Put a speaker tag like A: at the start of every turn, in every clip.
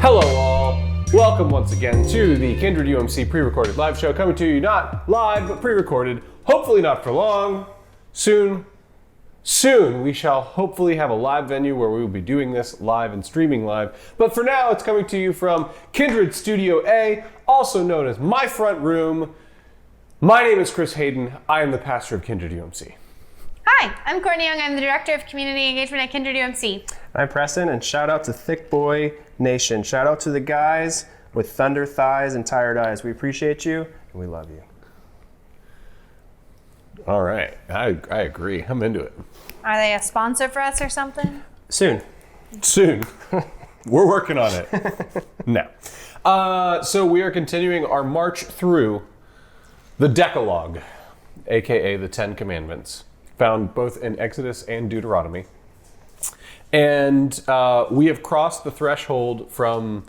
A: Hello all, welcome once again to the Kindred UMC pre-recorded live show, coming to you not live but pre-recorded, hopefully not for long. Soon we shall hopefully have a live venue where we will be doing this live and streaming live. But for now, it's coming to you from Kindred Studio A, also known as my front room. My name is Chris Hayden. I am the pastor of Kindred UMC.
B: Hi, I'm Courtney Young. I'm the Director of Community Engagement at Kindred UMC.
C: I'm Preston, and shout out to Thick Boy Nation. Shout out to the guys with thunder thighs and tired eyes. We appreciate you, and we love you.
A: All right, I agree. I'm into it.
B: Are they a sponsor for us or something?
C: Soon.
A: We're working on it. No. So we are continuing our march through the Decalogue, aka the 10 Commandments, found both in Exodus and Deuteronomy. And we have crossed the threshold from,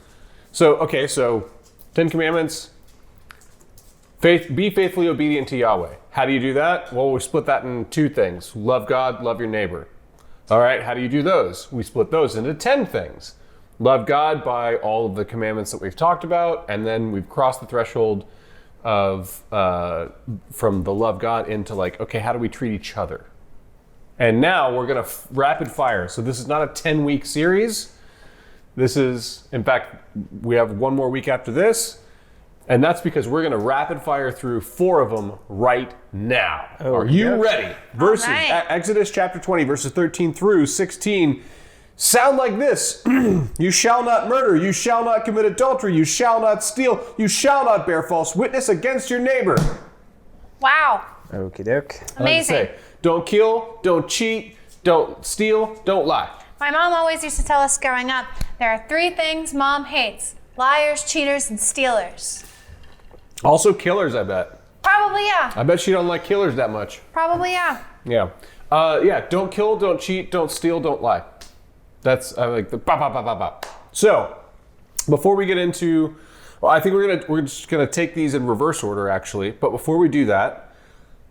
A: so 10 Commandments, be faithfully obedient to Yahweh. How do you do that? Well, we split that in two things. Love God, love your neighbor. All right, how do you do those? We split those into 10 things. Love God by all of the commandments that we've talked about, and then we've crossed the threshold of from the love God into like, okay, how do we treat each other? And now we're gonna rapid fire. So this is not a 10-week series. This is, in fact, we have one more week after this, and that's because we're gonna rapid fire through 4 of them right now.
C: Oh,
A: Are you ready? Verses,
B: right.
A: Exodus chapter 20, verses 13 through 16, sound like this. You shall not murder, you shall not commit adultery, you shall not steal, you shall not bear false witness against your neighbor.
B: Wow.
C: Okie doke.
B: Amazing.
A: Don't kill, don't cheat, don't steal, don't lie.
B: My mom always used to tell us growing up, there are 3 things mom hates: liars, cheaters, and stealers.
A: Also killers, I bet.
B: Probably, yeah.
A: I bet she don't like killers that much.
B: Probably, yeah.
A: Yeah. Don't kill, don't cheat, don't steal, don't lie. That's like the ba ba ba ba ba. So, before we get into, well, I think we're just gonna take these in reverse order actually. But before we do that,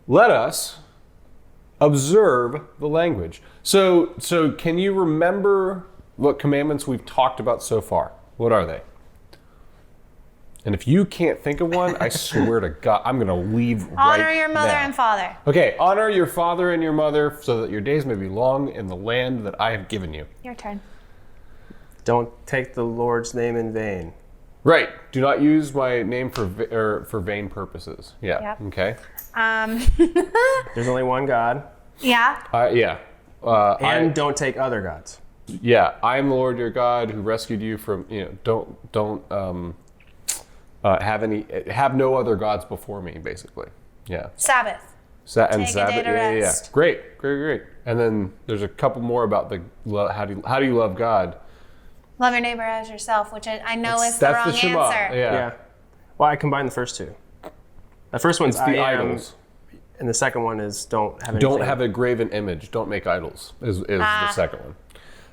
A: let us observe the language. So can you remember what commandments we've talked about so far? What are they? And if you can't think of one, I swear to God, I'm going to leave right now.
B: Honor your mother and father.
A: Okay, honor your father and your mother so that your days may be long in the land that I have given you.
B: Your turn.
C: Don't take the Lord's name in vain.
A: Right. Do not use my name for vain purposes. Yeah.
B: Yep.
A: Okay.
C: There's only one God.
B: Yeah.
A: Yeah.
C: And don't take other gods.
A: Yeah. I am the Lord your God who rescued you from, don't have no other gods before me, basically. Yeah.
B: Sabbath.
A: Take
B: a day to rest.
A: Great. And then there's a couple more about the how do you love God?
B: Love your neighbor as yourself, which I know is the
A: That's
B: wrong
A: the Shema.
B: answer.
A: Yeah.
C: Well, I combined the first 2. The first one's
A: It's the
C: I am,
A: idols.
C: and the second one is don't have anything.
A: Don't have a graven image. Don't make idols. Is the second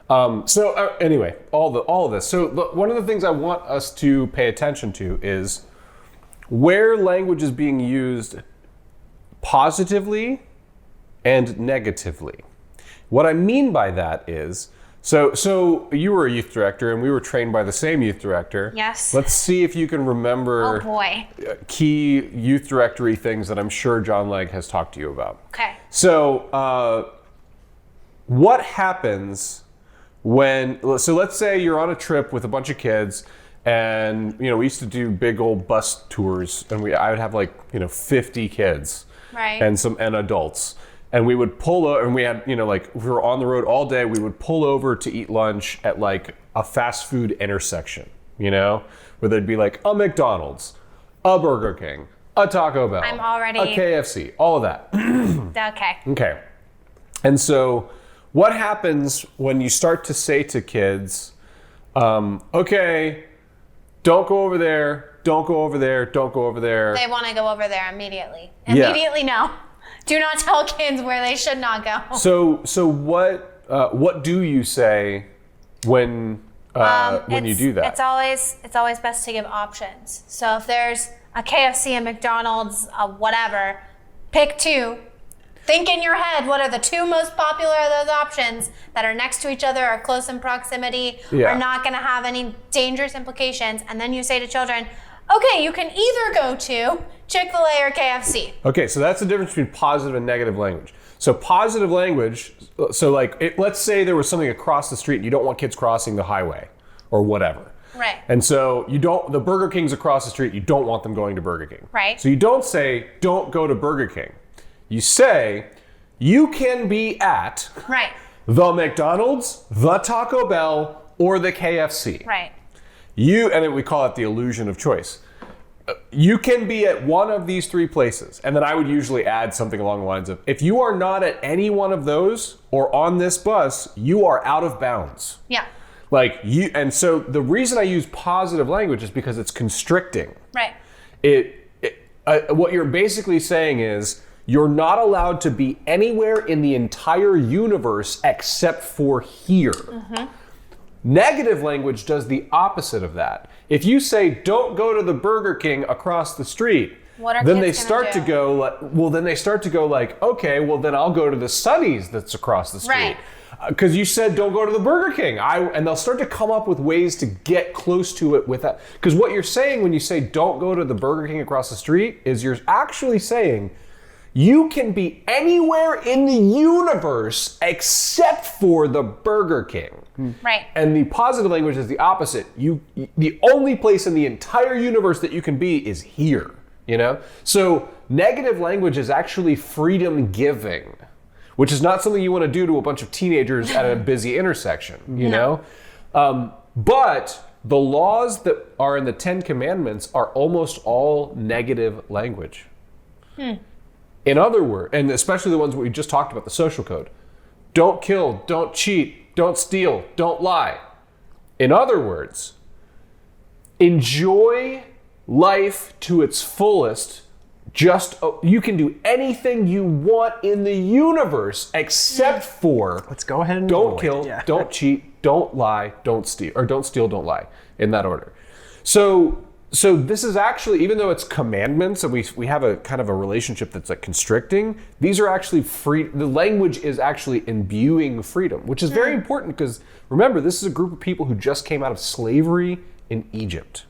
A: one. Anyway, all of this. So one of the things I want us to pay attention to is where language is being used positively and negatively. What I mean by that is, so you were a youth director and we were trained by the same youth director.
B: Yes.
A: Let's see if you can remember
B: Oh boy.
A: key youth directory things that I'm sure John Legg has talked to you about.
B: Okay.
A: So what happens so let's say you're on a trip with a bunch of kids, and we used to do big old bus tours, and I would have 50 kids,
B: Right.
A: and adults, and we would pull over, and we had we were on the road all day. We would pull over to eat lunch at a fast food intersection, where there'd be a McDonald's, a Burger King, a Taco Bell,
B: I'm already-
A: a KFC, all of that.
B: Okay.
A: Okay. And so what happens when you start to say to kids, okay, don't go over there, don't go over there, don't go over there.
B: They want to go over there immediately.
A: Yeah.
B: Immediately, no. Do not tell kids where they should not go.
A: So what do you say when you do that?
B: It's always best to give options. So if there's a KFC, a McDonald's, a whatever, pick 2. Think in your head, what are the two most popular of those options that are next to each other, are close in proximity, are not going to have any dangerous implications, and then you say to children, okay, you can either go to Chick-fil-A or KFC.
A: Okay, so that's the difference between positive and negative language. So positive language, so like, let's say there was something across the street and you don't want kids crossing the highway or whatever.
B: Right.
A: And so the Burger King's across the street, you don't want them going to Burger King.
B: Right.
A: So you don't say, don't go to Burger King. You say, you can be at the McDonald's, the Taco Bell, or the KFC.
B: Right.
A: And then we call it the illusion of choice. You can be at one of these three places. And then I would usually add something along the lines of, if you are not at any one of those or on this bus, you are out of bounds.
B: Yeah.
A: And so the reason I use positive language is because it's constricting.
B: Right.
A: What you're basically saying is, you're not allowed to be anywhere in the entire universe except for here. Mm-hmm. Negative language does the opposite of that. If you say, don't go to the Burger King across the street, then they start to go like, okay, well then I'll go to the Sunny's that's across the street.
B: Right.
A: Because you said don't go to the Burger King. And they'll start to come up with ways to get close to it with that. Because what you're saying when you say don't go to the Burger King across the street is you're actually saying, you can be anywhere in the universe except for the Burger King.
B: Right.
A: And the positive language is the opposite. The only place in the entire universe that you can be is here, you know? So negative language is actually freedom giving, which is not something you want to do to a bunch of teenagers at a busy intersection, you know? But the laws that are in the 10 Commandments are almost all negative language. In other words, and especially the ones we just talked about, the social code. Don't kill, don't cheat, don't steal, don't lie. In other words, enjoy life to its fullest. You can do anything you want in the universe except for
C: let's go ahead and
A: don't kill, don't cheat, don't lie, don't steal, don't lie, in that order. So this is actually, even though it's commandments and we have a kind of a relationship that's like constricting, these are actually free. The language is actually imbuing freedom, which is very important because remember, this is a group of people who just came out of slavery in Egypt.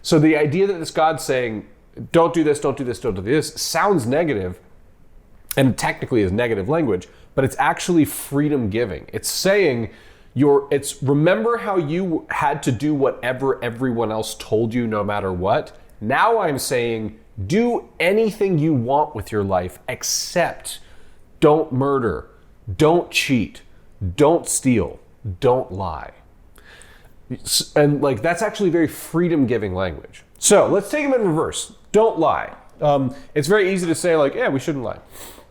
A: So the idea that this God's saying, don't do this, don't do this, don't do this, sounds negative and technically is negative language, but it's actually freedom giving. It's saying, remember how you had to do whatever everyone else told you no matter what? Now I'm saying do anything you want with your life except don't murder, don't cheat, don't steal, don't lie. And like that's actually very freedom-giving language. So let's take them in reverse. Don't lie. It's very easy to say like, yeah, we shouldn't lie.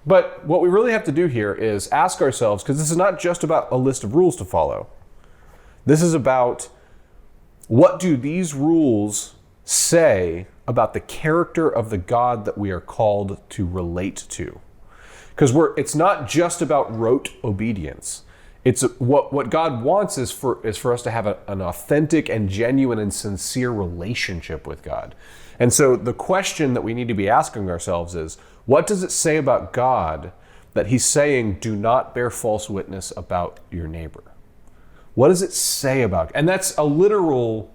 A: But what we really have to do here is ask ourselves, because this is not just about a list of rules to follow. This is about what do these rules say about the character of the God that we are called to relate to? Because it's not just about rote obedience. It's what God wants is for us to have an authentic and genuine and sincere relationship with God. And so the question that we need to be asking ourselves is, what does it say about God that he's saying, do not bear false witness about your neighbor? What does it say about? And that's a literal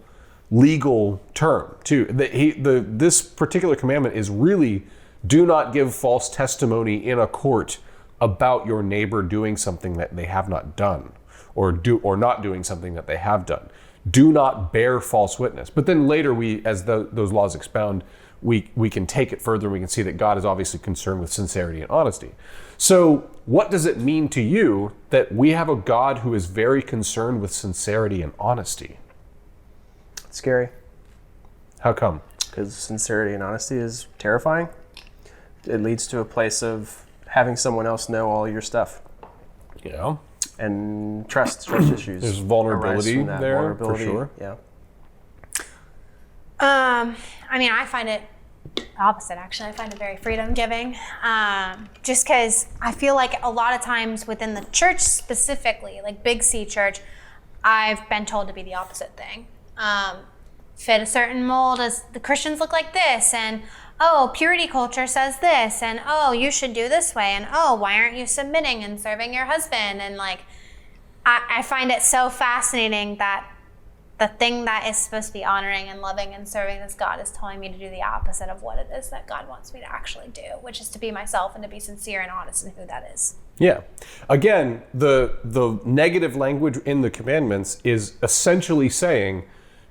A: legal term too. This particular commandment is really, do not give false testimony in a court about your neighbor doing something that they have not done, or not doing something that they have done. Do not bear false witness. But then later, as those laws expound, we can take it further and we can see that God is obviously concerned with sincerity and honesty. So what does it mean to you that we have a God who is very concerned with sincerity and honesty?
C: It's scary.
A: How come?
C: Because sincerity and honesty is terrifying. It leads to a place of having someone else know all your stuff.
A: Yeah.
C: And trust issues.
A: There's vulnerability there, for sure.
C: Yeah.
B: I mean, I find it the opposite, actually. I find it very freedom-giving. Just because I feel like a lot of times within the church specifically, like Big C Church, I've been told to be the opposite thing. Fit a certain mold as the Christians look like this, and oh, purity culture says this, and oh, you should do this way, and oh, why aren't you submitting and serving your husband? And like, I find it so fascinating that the thing that is supposed to be honoring and loving and serving this God is telling me to do the opposite of what it is that God wants me to actually do, which is to be myself and to be sincere and honest in who that is.
A: Yeah. Again, the negative language in the commandments is essentially saying,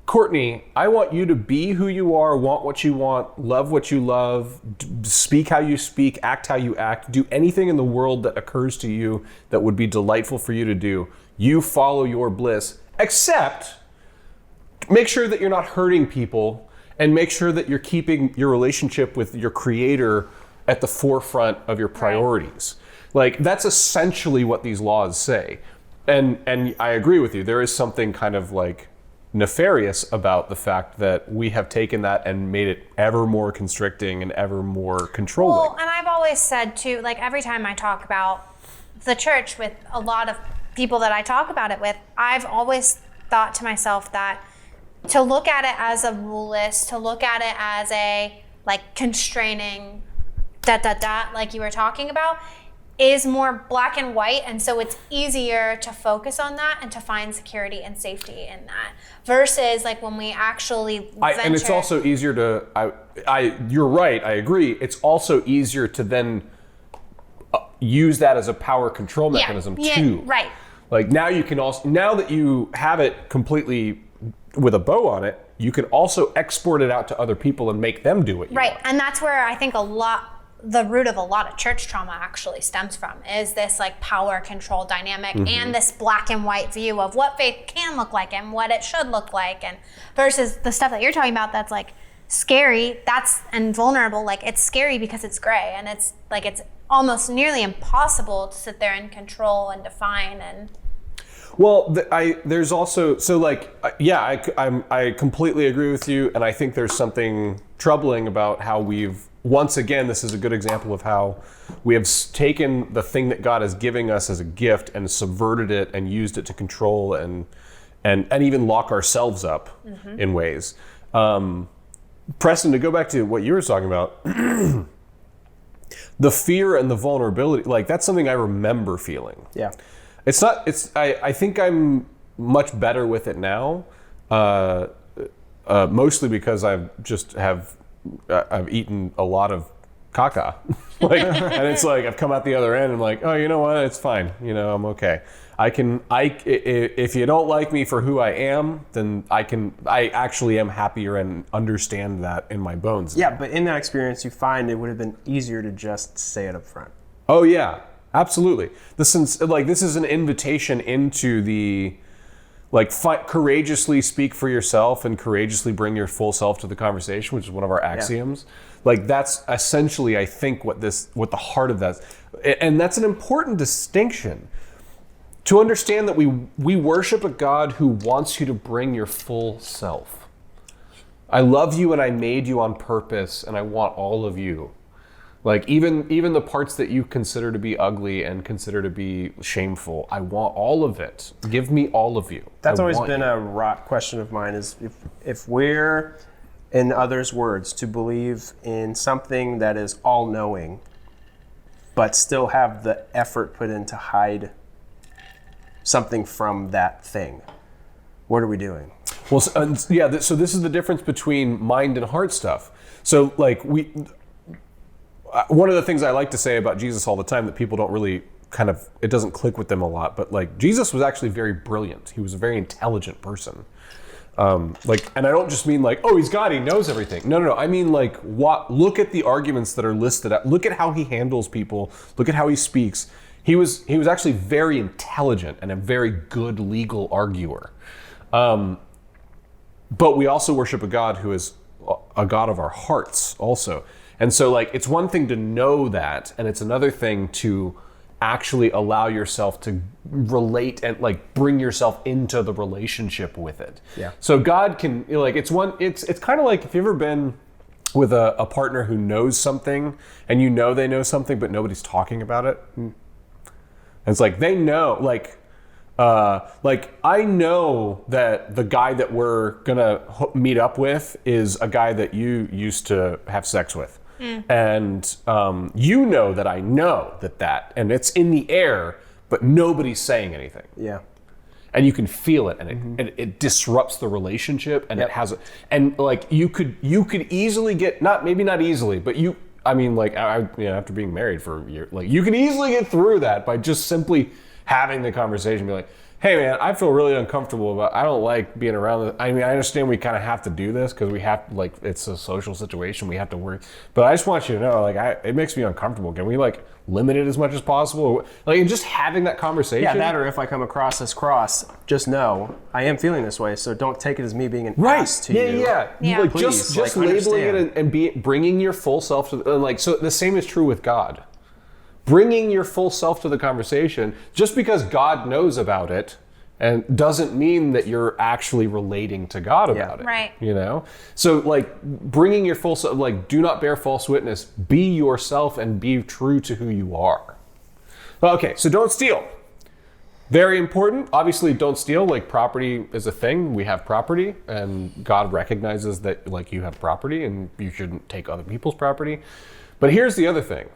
A: Courtney, I want you to be who you are, want what you want, love what you love, speak how you speak, act how you act, do anything in the world that occurs to you that would be delightful for you to do. You follow your bliss, except make sure that you're not hurting people, and make sure that you're keeping your relationship with your Creator at the forefront of your priorities. Like, that's essentially what these laws say. And I agree with you. There is something kind of like nefarious about the fact that we have taken that and made it ever more constricting and ever more controlling.
B: Well, and I've always said too, like every time I talk about the church with a lot of people that I talk about it with, I've always thought to myself that to look at it as a rule list, to look at it as a like constraining like you were talking about, is more black and white, and so it's easier to focus on that and to find security and safety in that versus like when we actually venture.
A: And it's also easier to you're right, I agree, it's also easier to then use that as a power control mechanism too.
B: Right.
A: Like now you can also, now that you have it completely with a bow on it, you can also export it out to other people and make them do what you want.
B: And that's where I think the root of a lot of church trauma actually stems from, is this like power control dynamic and this black and white view of what faith can look like and what it should look like, and versus the stuff that you're talking about that's like scary, and vulnerable. Like it's scary because it's gray, and it's like it's almost nearly impossible to sit there and control and define. And
A: well, there's also, so like, I completely agree with you, and I think there's something troubling about how once again, this is a good example of how we have taken the thing that God is giving us as a gift and subverted it and used it to control and even lock ourselves up in ways. Preston, to go back to what you were talking about, the fear and the vulnerability, like that's something I remember feeling.
C: Yeah.
A: I think I'm much better with it now, mostly because I've eaten a lot of caca, and it's like I've come out the other end and I'm like, oh, you know what? It's fine. You know, I'm okay. If you don't like me for who I am, then I actually am happier and understand that in my bones.
C: Yeah, but in that experience, you find it would have been easier to just say it up front.
A: Oh yeah, absolutely. This is an invitation into the, like, courageously speak for yourself and courageously bring your full self to the conversation, which is one of our axioms. Yeah. Like that's essentially, I think, what the heart of that is. And that's an important distinction. To understand that we worship a God who wants you to bring your full self. I love you and I made you on purpose, and I want all of you. Like even the parts that you consider to be ugly and consider to be shameful, I want all of it. Give me all of you.
C: That's always been a rock question of mine, is if we're, in others' words, to believe in something that is all-knowing, but still have the effort put in to hide something from that thing, what are we doing?
A: Well, so this is the difference between mind and heart stuff. So like one of the things I like to say about Jesus all the time that people don't really it doesn't click with them a lot, but like Jesus was actually very brilliant. He was a very intelligent person. And I don't just mean like, oh, he's God, he knows everything. No. I mean like, look at the arguments that are listed out. Look at how he handles people. Look at how he speaks. He was actually very intelligent and a very good legal arguer. But we also worship a God who is a God of our hearts also. And so like, it's one thing to know that, and it's another thing to actually allow yourself to relate and like bring yourself into the relationship with it. Yeah. So God can, like, it's kind of like if you've ever been with a partner who knows something and you know they know something, but nobody's talking about it. And it's like, they know, like I know that the guy that we're gonna meet up with is a guy that you used to have sex with. And you know that I know that, and it's in the air, but nobody's saying anything.
C: Yeah.
A: And you can feel it, and it disrupts the relationship, and it has and like you could easily get maybe not easily, but after being married for a year, like you can easily get through that by just simply having the conversation, be like, hey man, I feel really uncomfortable I don't like being around I understand we kind of have to do this because we have it's a social situation, we have to work, but I just want you to know it makes me uncomfortable. Can we limit it as much as possible? And just having that conversation.
C: Yeah, that, or if I come across this cross, just know I am feeling this way, so don't take it as me being an ass to you.
B: Yeah.
A: Please, just labeling it and bringing your full self to so the same is true with God. Bringing your full self to the conversation, just because God knows about it, and doesn't mean that you're actually relating to God about it.
B: Right.
A: So bringing your full self, do not bear false witness. Be yourself and be true to who you are. Okay, so don't steal. Very important. Obviously, don't steal. Property is a thing. We have property, and God recognizes that you have property, and you shouldn't take other people's property. But here's the other thing.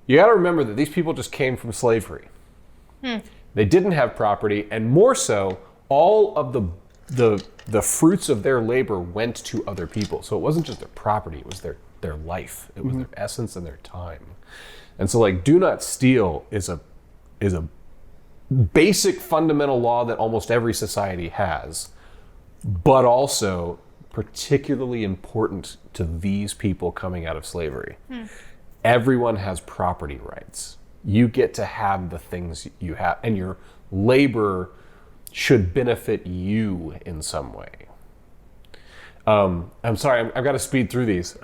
A: You got to remember that these people just came from slavery. They didn't have property, and more so, all of the fruits of their labor went to other people. So it wasn't just their property; it was their life. It was their essence and their time. And so, do not steal is a basic fundamental law that almost every society has, but also particularly important to these people coming out of slavery. Everyone has property rights. You get to have the things you have, and your labor should benefit you in some way. I'm sorry, I've got to speed through these.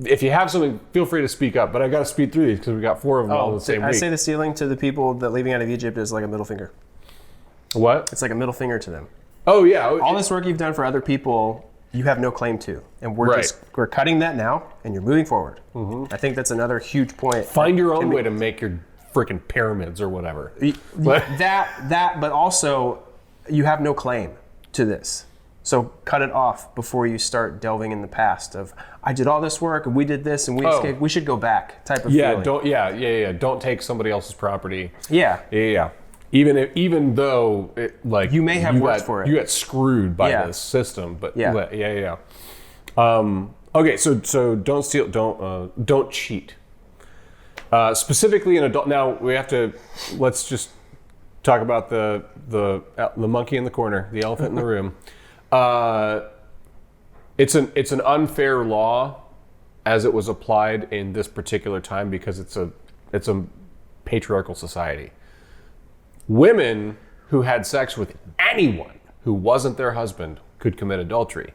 A: If you have something, feel free to speak up, but I've got to speed through these because we got 4 of them all the same week.
C: I say the stealing to the people that leaving out of Egypt is like a middle finger.
A: What?
C: It's like a middle finger to them.
A: Oh, yeah.
C: All this work you've done for other people, you have no claim to. And we're cutting that now, and you're moving forward. I think that's another huge point.
A: Find your own way to make your freaking pyramids or whatever.
C: But also, you have no claim to this. So cut it off before you start delving in the past of, I did all this work and we did this and we escaped. We should go back type of feeling.
A: Don't take somebody else's property.
C: Yeah.
A: Even though
C: you may have worked for it.
A: You got screwed by this system, but okay, so don't steal, don't cheat. Specifically in adult. Now let's just talk about the monkey in the corner, the elephant in the room. It's an unfair law as it was applied in this particular time because it's a patriarchal society. Women who had sex with anyone who wasn't their husband could commit adultery.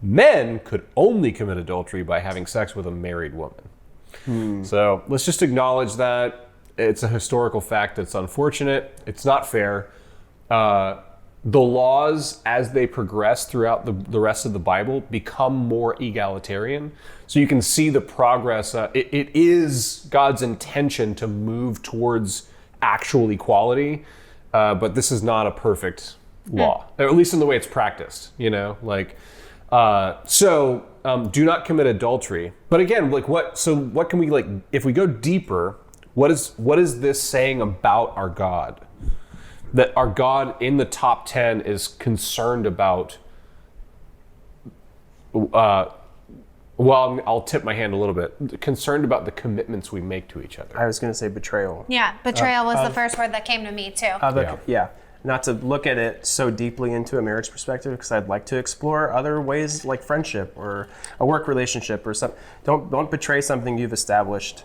A: Men could only commit adultery by having sex with a married woman. So let's just acknowledge that. It's a historical fact that's unfortunate. It's not fair. The laws, as they progress throughout the rest of the Bible, become more egalitarian. So you can see the progress. It is God's intention to move towards actual equality, but this is not a perfect law, or at least in the way it's practiced. So do not commit adultery. But again, what can we if we go deeper? What is this saying about our God? That our God in the top 10 is concerned about, I'll tip my hand a little bit, concerned about the commitments we make to each other.
C: I was going to say betrayal.
B: Yeah, betrayal was the first word that came to me too.
C: Not to look at it so deeply into a marriage perspective, because I'd like to explore other ways like friendship or a work relationship or something. Don't betray something you've established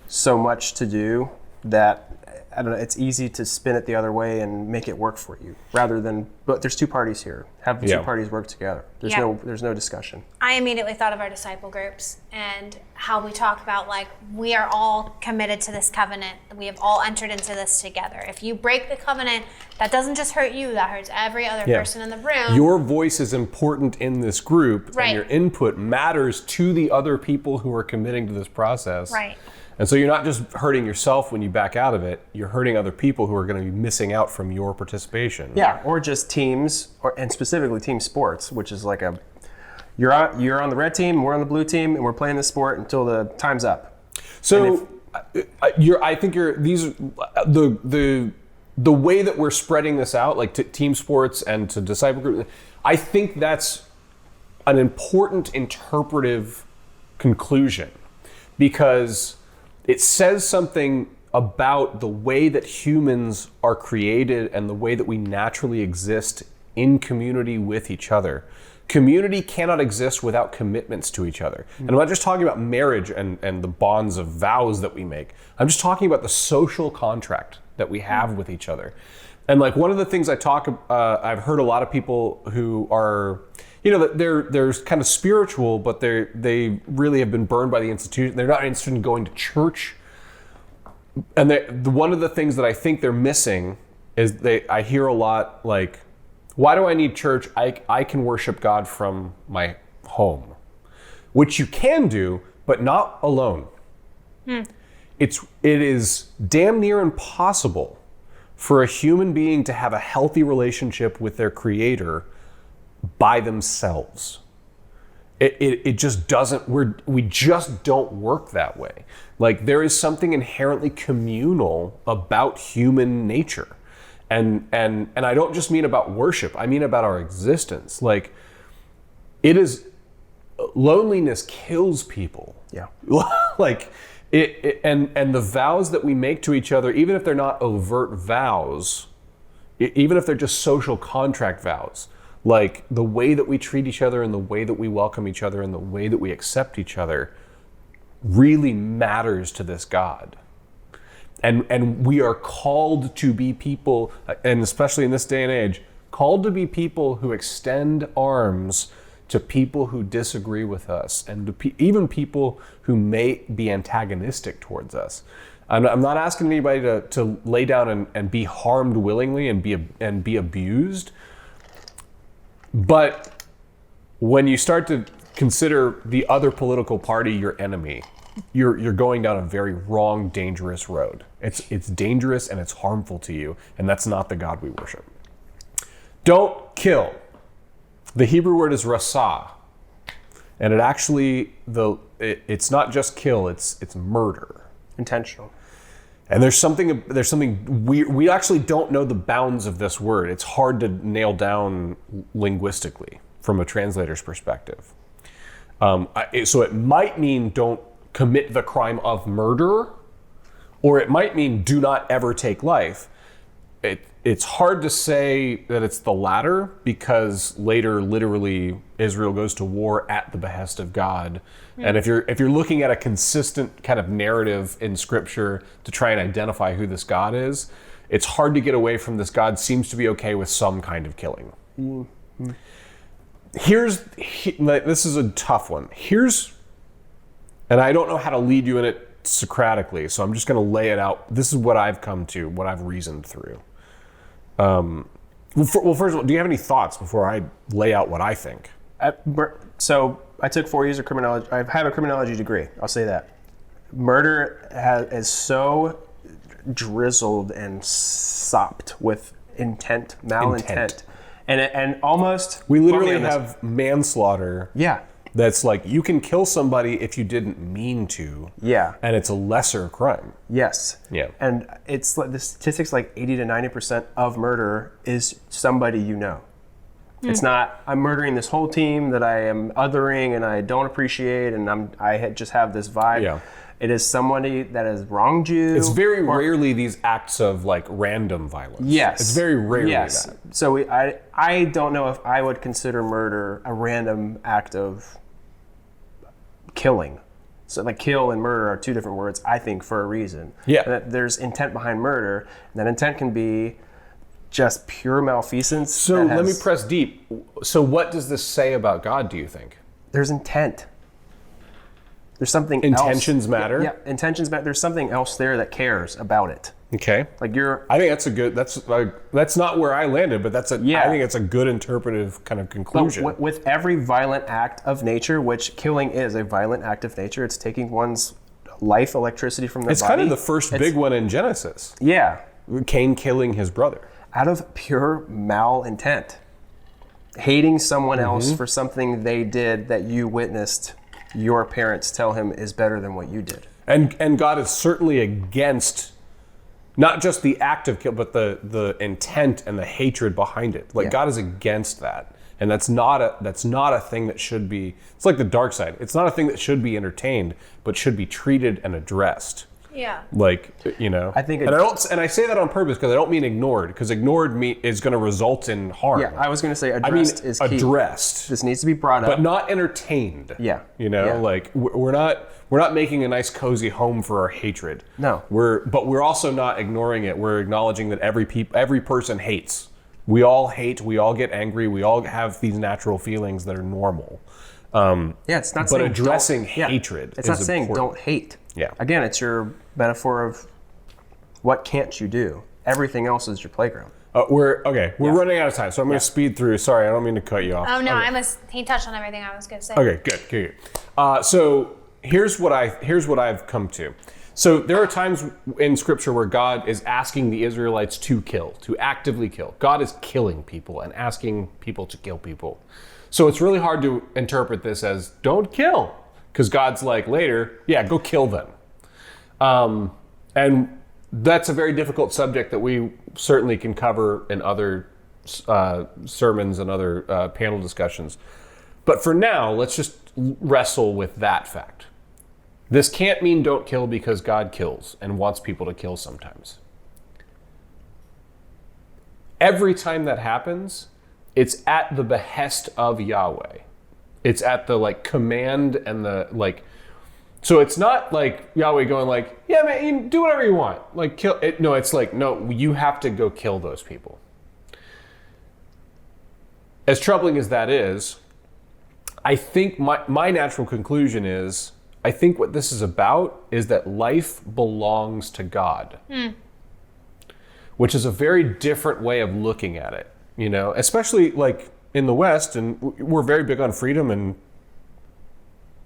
C: so much to do that, I don't know, it's easy to spin it the other way and make it work for you rather than, but there's 2 parties here. Have the 2 parties work together. There's no discussion.
B: I immediately thought of our disciple groups and how we talk about we are all committed to this covenant. We have all entered into this together. If you break the covenant, that doesn't just hurt you, that hurts every other person in the room.
A: Your voice is important in this group,
B: right,
A: and your input matters to the other people who are committing to this process.
B: Right.
A: And so you're not just hurting yourself when you back out of it, you're hurting other people who are going to be missing out from your participation.
C: Yeah, or just teams, and specifically team sports, which is You're on the red team, we're on the blue team, and we're playing this sport until the time's up.
A: So I think the way that we're spreading this out, like to team sports and to disciple groups, I think that's an important interpretive conclusion, because it says something about the way that humans are created and the way that we naturally exist in community with each other. Community cannot exist without commitments to each other. And I'm not just talking about marriage and the bonds of vows that we make. I'm just talking about the social contract that we have with each other. And like one of the things I've heard a lot of people who are, they're kind of spiritual, but they really have been burned by the institution. They're not interested in going to church. And one of the things that I think they're missing is I hear a lot like, why do I need church? I can worship God from my home, which you can do, but not alone. It is damn near impossible for a human being to have a healthy relationship with their Creator by themselves. It just doesn't. We just don't work that way. Like there is something inherently communal about human nature. And I don't just mean about worship, I mean about our existence. Like loneliness kills people.
C: Yeah.
A: Like and the vows that we make to each other, even if they're not overt vows, even if they're just social contract vows, like the way that we treat each other and the way that we welcome each other and the way that we accept each other really matters to this God. And we are called to be people, and especially in this day and age, called to be people who extend arms to people who disagree with us, and to even people who may be antagonistic towards us. I'm not asking anybody to lay down and be harmed willingly and be abused, but when you start to consider the other political party your enemy, you're going down a very wrong, dangerous road. It's dangerous and it's harmful to you, and that's not the God we worship. Don't kill. The Hebrew word is rasah, and it actually it's not just kill; it's murder,
C: intentional.
A: And there's something we actually don't know the bounds of this word. It's hard to nail down linguistically from a translator's perspective. So it might mean don't commit the crime of murder, or it might mean do not ever take life. It's hard to say that it's the latter, because later, literally, Israel goes to war at the behest of God. And if you're looking at a consistent kind of narrative in Scripture to try and identify who this God is, it's hard to get away from this God seems to be okay with some kind of killing. Mm-hmm. This is a tough one. And I don't know how to lead you in it Socratically, so I'm just going to lay it out. This is what I've come to, what I've reasoned through. Well, first of all, do you have any thoughts before I lay out what I think?
C: So I took 4 years of criminology. I have a criminology degree. I'll say that. Murder is so drizzled and sopped with intent, malintent. And almost...
A: We literally have manslaughter.
C: Yeah.
A: That's like, you can kill somebody if you didn't mean to.
C: Yeah.
A: And it's a lesser crime.
C: Yes.
A: Yeah.
C: And it's like the statistics, like 80 to 90% of murder is somebody you know. It's not, I'm murdering this whole team that I am othering and I don't appreciate, and just have this vibe. Yeah. It is somebody that has wronged you.
A: It's very rarely these acts of like random violence.
C: Yes.
A: It's very rarely that.
C: So I don't know if I would consider murder a random act of killing. So like kill and murder are two different words, I think, for a reason.
A: Yeah.
C: And that there's intent behind murder, and that intent can be just pure malfeasance.
A: So let me press deep. So what does this say about God, do you think?
C: There's intent. There's something
A: Intentions
C: else.
A: matter?
C: Yeah, intentions matter. There's something else there that cares about it.
A: Okay.
C: Like
A: I think that's not where I landed, but I think it's a good interpretive kind of conclusion.
C: But with every violent act of nature, which killing is a violent act of nature, it's taking one's life, electricity from their body.
A: It's kind of the first big one in Genesis.
C: Yeah.
A: Cain killing his brother.
C: Out of pure malintent. hating someone else for something they did that you witnessed your parents tell him is better than what you did.
A: And God is certainly against not just the act of kill, but the intent and the hatred behind it. Like God is against that. And that's not a thing that should be, it's like the dark side. It's not a thing that should be entertained, but should be treated and addressed.
B: Yeah.
A: Like, you know.
C: I think
A: and I say that on purpose because I don't mean ignored, because ignored is going to result in harm.
C: Yeah, I was going to say addressed is key.
A: Addressed.
C: This needs to be brought up.
A: But not entertained.
C: Yeah.
A: You know, like we're not making a nice cozy home for our hatred.
C: No.
A: But we're also not ignoring it. We're acknowledging that every person hates. We all hate, we all get angry, we all have these natural feelings that are normal.
C: It's not.
A: But addressing hatred.
C: It's not saying don't hate.
A: Yeah.
C: Again, it's your metaphor of what can't you do. Everything else is your playground.
A: We're running out of time, so I'm going to speed through. Sorry, I don't mean to cut you off.
B: Oh no,
A: okay.
B: He touched on everything I was going to say.
A: Okay, good. So here's what I've come to. So there are times in Scripture where God is asking the Israelites to kill, to actively kill. God is killing people and asking people to kill people. So it's really hard to interpret this as don't kill, because God's like later, go kill them. And that's a very difficult subject that we certainly can cover in other sermons and other panel discussions. But for now, let's just wrestle with that fact. This can't mean don't kill because God kills and wants people to kill sometimes. Every time that happens, it's at the behest of Yahweh. It's at the command and the so it's not like Yahweh going yeah, man, you do whatever you want. Kill it. No, it's no, you have to go kill those people. As troubling as that is, I think my natural conclusion is, I think what this is about is that life belongs to God, which is a very different way of looking at it, especially in the West, and we're very big on freedom, and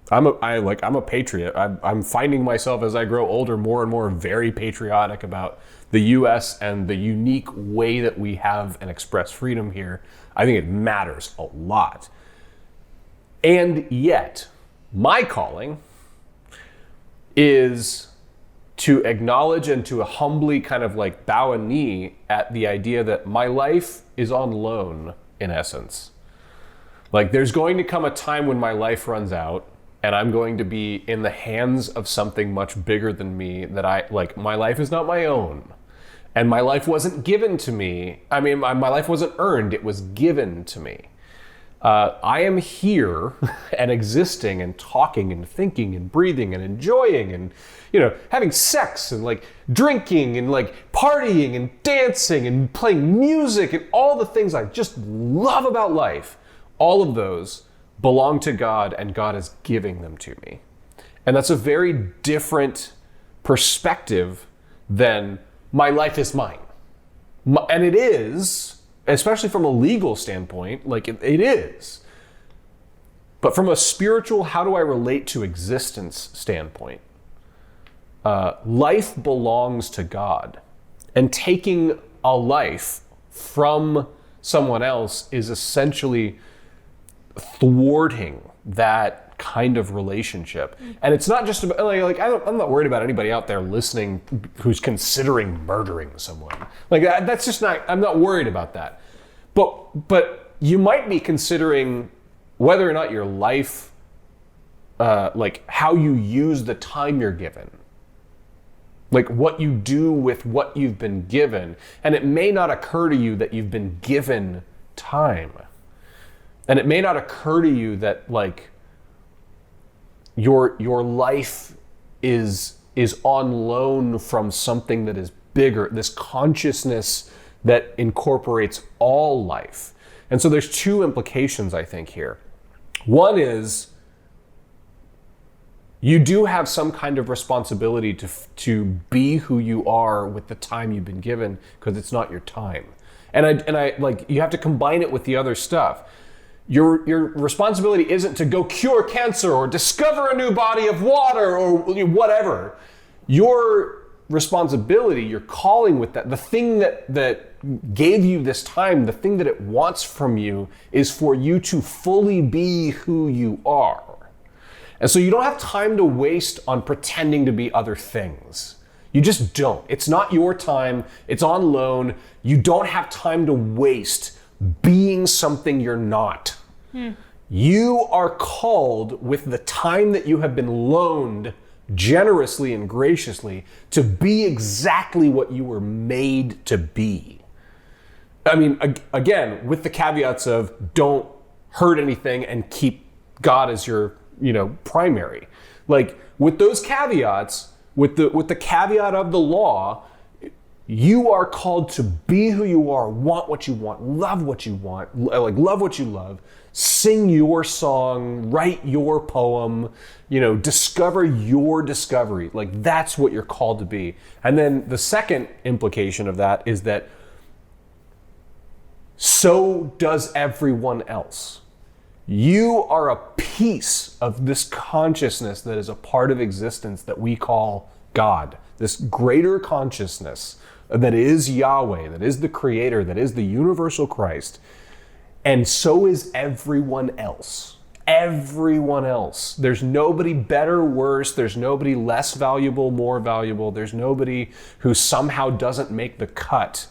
A: I'm a patriot. I'm finding myself as I grow older more and more very patriotic about the U.S. and the unique way that we have and express freedom here. I think it matters a lot. And yet, my calling is to acknowledge and to humbly kind of bow a knee at the idea that my life is on loan, in essence. There's going to come a time when my life runs out and I'm going to be in the hands of something much bigger than me that my life is not my own. And my life wasn't given to me. I mean, my life wasn't earned, it was given to me. I am here and existing and talking and thinking and breathing and enjoying and, having sex and drinking and partying and dancing and playing music and all the things I just love about life. All of those belong to God, and God is giving them to me. And that's a very different perspective than my life is mine. And it is, especially from a legal standpoint, it is. But from a spiritual, how do I relate to existence standpoint, life belongs to God. And taking a life from someone else is essentially thwarting that kind of relationship. And it's not just about, I'm not worried about anybody out there listening who's considering murdering someone. That's just not, I'm not worried about that. But you might be considering whether or not your life, how you use the time you're given. What you do with what you've been given. And it may not occur to you that you've been given time. And it may not occur to you that your life is on loan from something that is bigger, this consciousness that incorporates all life. And so there's two implications, I think, here. One is you do have some kind of responsibility to be who you are with the time you've been given, because it's not your time. And I you have to combine it with the other stuff. Your responsibility isn't to go cure cancer or discover a new body of water or whatever. Your responsibility, your calling with that, the thing that gave you this time, the thing that it wants from you is for you to fully be who you are. And so you don't have time to waste on pretending to be other things. You just don't. It's not your time. It's on loan. You don't have time to waste being something you're not. You are called with the time that you have been loaned generously and graciously to be exactly what you were made to be. I mean, again, with the caveats of don't hurt anything and keep God as your, primary. Like with those caveats, with the caveat of the law, you are called to be who you are, want what you want, love what you want, like love what you love, sing your song, write your poem, discover your discovery. Like that's what you're called to be. And then the second implication of that is that so does everyone else. You are a piece of this consciousness that is a part of existence that we call God, this greater consciousness that is Yahweh, that is the Creator, that is the universal Christ. And so is everyone else. Everyone else. There's nobody better, worse. There's nobody less valuable, more valuable. There's nobody who somehow doesn't make the cut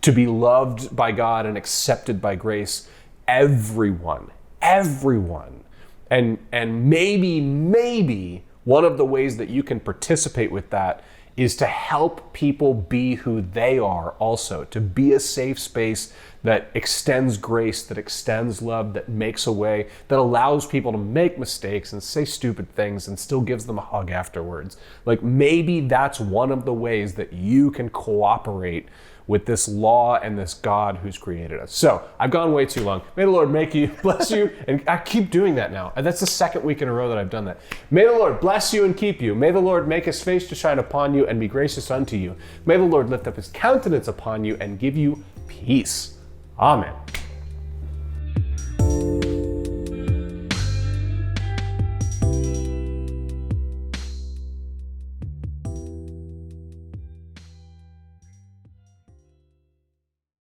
A: to be loved by God and accepted by grace. Everyone. And maybe one of the ways that you can participate with that is to help people be who they are also, to be a safe space that extends grace, that extends love, that makes a way, that allows people to make mistakes and say stupid things and still gives them a hug afterwards. Like maybe that's one of the ways that you can cooperate with this law and this God who's created us. So I've gone way too long. May the Lord make you, bless you, and I keep doing that now. And that's the second week in a row that I've done that. May the Lord bless you and keep you. May the Lord make his face to shine upon you and be gracious unto you. May the Lord lift up his countenance upon you and give you peace. Amen.